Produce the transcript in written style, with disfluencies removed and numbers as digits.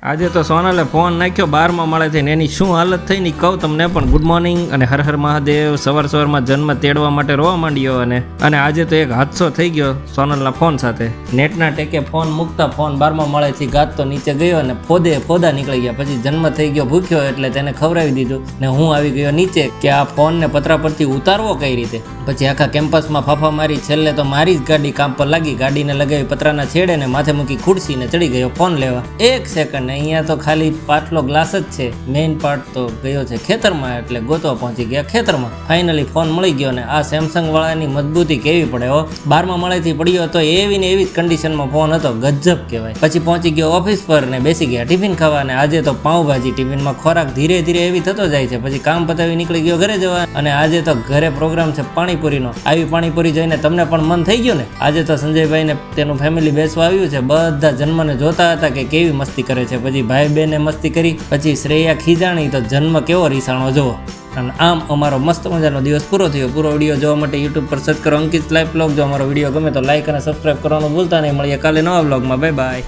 આજે તો સોનલે ફોન નાખ્યો 12મા માળે થઈને, એની શું હાલત થઈ ને કહું તમને. પણ ગુડ મોર્નિંગ અને હર હર મહાદેવ. સવારમાં જન્મ તેડવા માટે રોવા માંડ્યો અને આજે તો એક હાદસો થઈ ગયો સોનલના ફોન સાથે. નેટના ટેકે ફોન મૂકતા ફોન 12મા માળેથી ગાતો નીચે ગયો અને ફોદા નીકળી ગયા. પછી જન્મ થઈ ગયો ભૂખ્યો એટલે તેને ખવડાવી દીધું ને હું આવી ગયો નીચે કે આ ફોનને પતરા પરથી ઉતારવો કઈ રીતે. પછી આખા કેમ્પસમાં ફાફા મારી, છેલ્લે તો મારી જ ગાડી કામ પર લાગી. ગાડીને લગાવી પતરાના છેડે ને માથે મૂકી ખુરશીને ચડી ગયો ફોન લેવા. 1 સેકન્ડ અહીંયા તો ખાલી પાછલો ગ્લાસ જ છે, મેઇન પાર્ટ તો ગયો છે ખેતરમાં. એટલે ગોતવા પહોંચી ગયા ખેતરમાં. ફાઇનલી ફોન મળી ગયો ને આ સેમસંગ વાળાની મજબૂતી કેવી પડે હો. 12મા માળેથી પડ્યો હતો, એવી ને એવી જ કન્ડિશનમાં ફોન હતો, ગજબ કહેવાય. પછી પહોંચી ગયો ઓફિસ પર ને બેસી ગયા ટિફિન ખાવા. ને આજે તો પાઉંભાજી ટિફિનમાં ખોરાક ધીરે ધીરે એવી થતો જાય છે. પછી કામ પતાવી નીકળી ગયો ઘરે જવા. અને આજે તો ઘરે પ્રોગ્રામ છે પાણીપુરીનો. આવી પાણીપુરી જોઈને તમને પણ મન થઈ ગયું ને. આજે તો સંજયભાઈ ને તેનું ફેમિલી બેસવા આવ્યું છે. બધા જન્મને જોતા હતા કે કેવી મસ્તી કરે છે. પછી ભાઈ બેને મસ્તી કરી. પછી શ્રેયા ખીજાણી તો જન્મ કેવો રીસાણો જોવો. અને આમ અમારો મસ્ત મજાનો દિવસ પૂરો થયો. પૂરો વિડીયો જોવા માટે યુટ્યુબ પર સર્ચ કરો અંકિત લાઈવ બ્લોગ. જો અમારો વિડીયો ગમે તો લાઈક અને સબસ્ક્રાઈબ કરવાનું ભૂલતા નહીં. મળીએ કાલે નવા બ્લોગમાં. Bye bye.